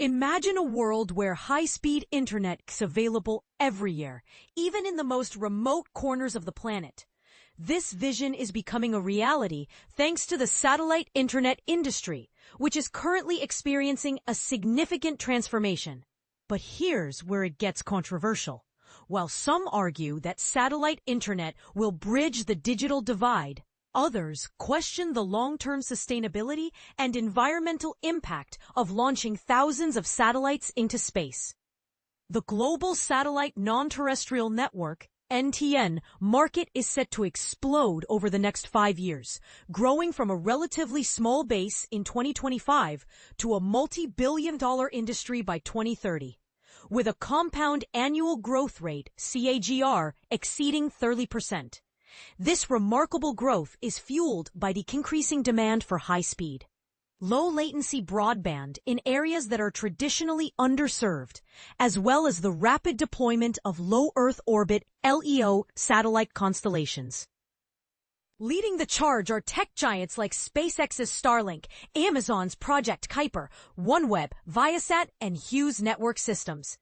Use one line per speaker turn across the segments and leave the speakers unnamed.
Imagine a world where high-speed internet is available everywhere, even in the most remote corners of the planet. This vision is becoming a reality thanks to the satellite internet industry, which is currently experiencing a significant transformation. But here's where it gets controversial. While some argue that satellite internet will bridge the digital divide, others question the long-term sustainability and environmental impact of launching thousands of satellites into space. The global satellite non-terrestrial network (NTN) market is set to explode over the next 5 years, growing from a relatively small base in 2025 to a multi-billion-dollar industry by 2030, with a compound annual growth rate (CAGR) exceeding 30%. This remarkable growth is fueled by the increasing demand for high-speed, low-latency broadband in areas that are traditionally underserved, as well as the rapid deployment of low Earth orbit (LEO) satellite constellations. Leading the charge are tech giants like SpaceX's Starlink, Amazon's Project Kuiper, OneWeb, Viasat, and Hughes Network Systems.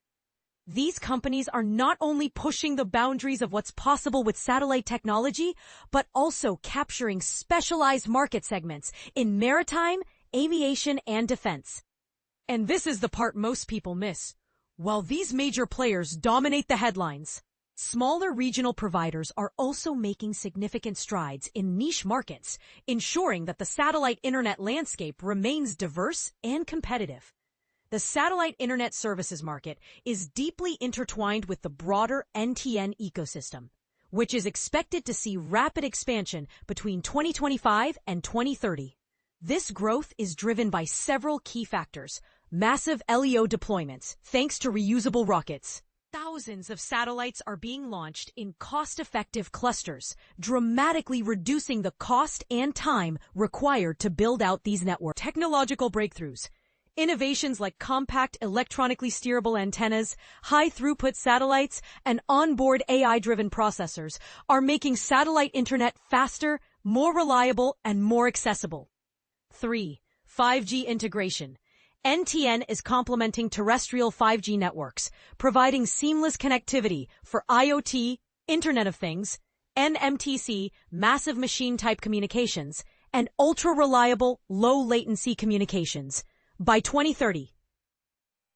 These companies are not only pushing the boundaries of what's possible with satellite technology, but also capturing specialized market segments in maritime, aviation, and defense. And this is the part most people miss. While these major players dominate the headlines, smaller regional providers are also making significant strides in niche markets, ensuring that the satellite internet landscape remains diverse and competitive. The satellite internet services market is deeply intertwined with the broader NTN ecosystem, which is expected to see rapid expansion between 2025 and 2030. This growth is driven by several key factors: massive LEO deployments, thanks to reusable rockets. Thousands of satellites are being launched in cost-effective clusters, dramatically reducing the cost and time required to build out these networks. Technological breakthroughs. Innovations like compact electronically steerable antennas, high-throughput satellites, and onboard AI-driven processors are making satellite internet faster, more reliable, and more accessible. 3. 5G integration. NTN is complementing terrestrial 5G networks, providing seamless connectivity for IoT, Internet of Things, mMTC, massive machine-type communications, and ultra-reliable, low-latency communications. By 2030,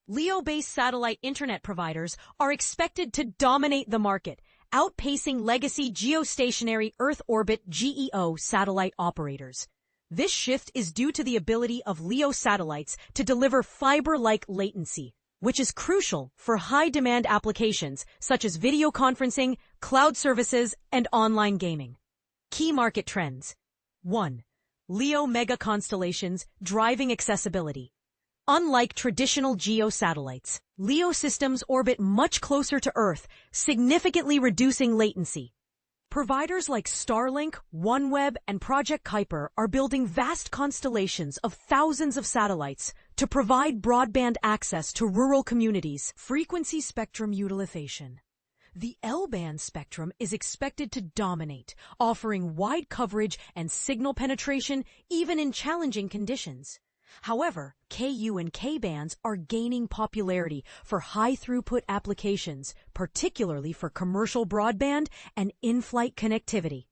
LEO-based satellite internet providers are expected to dominate the market, outpacing legacy geostationary Earth orbit (GEO) satellite operators. This shift is due to the ability of LEO satellites to deliver fiber-like latency, which is crucial for high-demand applications such as video conferencing, cloud services, and online gaming. Key market trends. 1. LEO mega-constellations driving accessibility. Unlike traditional GEO satellites, LEO systems orbit much closer to Earth, significantly reducing latency. Providers like Starlink, OneWeb, and Project Kuiper are building vast constellations of thousands of satellites to provide broadband access to rural communities. Frequency spectrum utilization. The L-band spectrum is expected to dominate, offering wide coverage and signal penetration even in challenging conditions. However, Ku and K-bands are gaining popularity for high-throughput applications, particularly for commercial broadband and in-flight connectivity.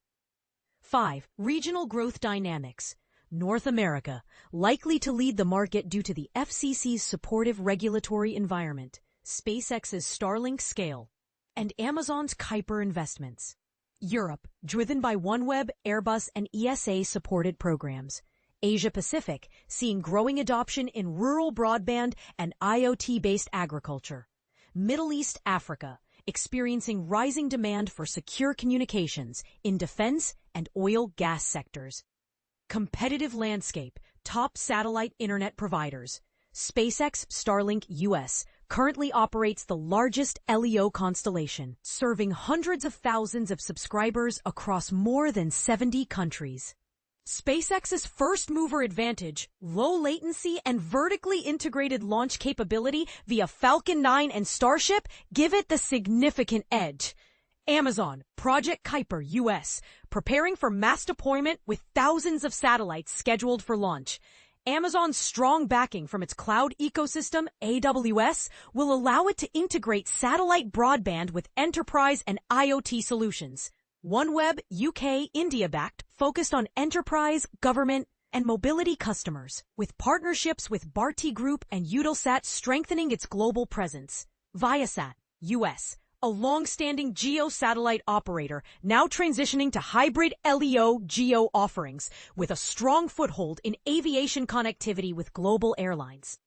5. Regional growth dynamics. North America, likely to lead the market due to the FCC's supportive regulatory environment, SpaceX's Starlink scale, and Amazon's Kuiper investments. Europe, driven by OneWeb, Airbus, and ESA-supported programs. Asia-Pacific, seeing growing adoption in rural broadband and IoT-based agriculture. Middle East Africa, experiencing rising demand for secure communications in defense and oil-gas sectors. Competitive landscape, top satellite internet providers. SpaceX Starlink US currently operates the largest LEO constellation, serving hundreds of thousands of subscribers across more than 70 countries. SpaceX's first-mover advantage, low latency, and vertically integrated launch capability via Falcon 9 and Starship give it the significant edge. Amazon, Project Kuiper US, preparing for mass deployment with thousands of satellites scheduled for launch. Amazon's strong backing from its cloud ecosystem, AWS, will allow it to integrate satellite broadband with enterprise and IoT solutions. OneWeb, UK, India-backed, focused on enterprise, government, and mobility customers, with partnerships with Bharti Group and Eutelsat strengthening its global presence. Viasat, US, a long-standing GEO satellite operator, now transitioning to hybrid LEO GEO offerings, with a strong foothold in aviation connectivity with global airlines.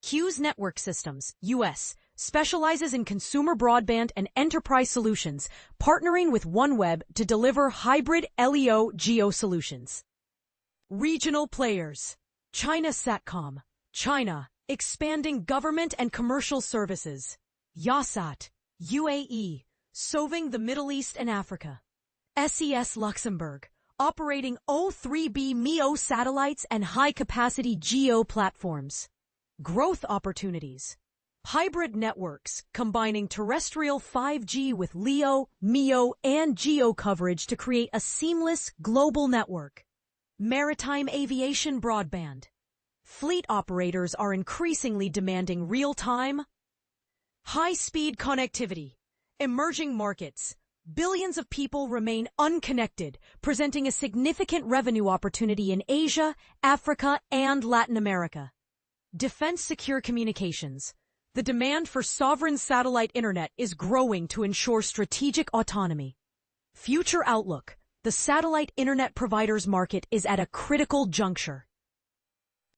Hughes Network Systems, US, specializes in consumer broadband and enterprise solutions, partnering with OneWeb to deliver hybrid LEO GEO solutions. Regional players. China Satcom, China, expanding government and commercial services. Yasat, UAE, serving the Middle East and Africa. SES Luxembourg, operating O3B MEO satellites and high-capacity GEO platforms. Growth opportunities. Hybrid networks, combining terrestrial 5G with LEO, MEO, and GEO coverage to create a seamless global network. Maritime aviation broadband. Fleet operators are increasingly demanding real-time, high-speed connectivity. Emerging markets. Billions of people remain unconnected, presenting a significant revenue opportunity in Asia, Africa, and Latin America. Defense secure communications. The demand for sovereign satellite internet is growing to ensure strategic autonomy. Future outlook. The satellite internet providers market is at a critical juncture.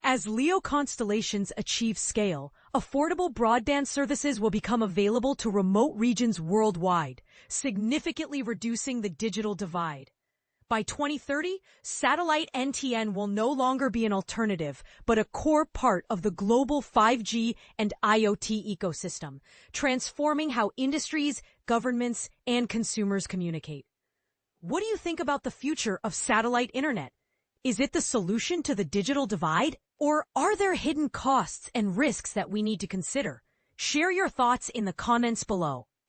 As LEO constellations achieve scale, affordable broadband services will become available to remote regions worldwide, significantly reducing the digital divide. By 2030, satellite NTN will no longer be an alternative, but a core part of the global 5G and IoT ecosystem, transforming how industries, governments, and consumers communicate. What do you think about the future of satellite internet? Is it the solution to the digital divide? Or are there hidden costs and risks that we need to consider? Share your thoughts in the comments below.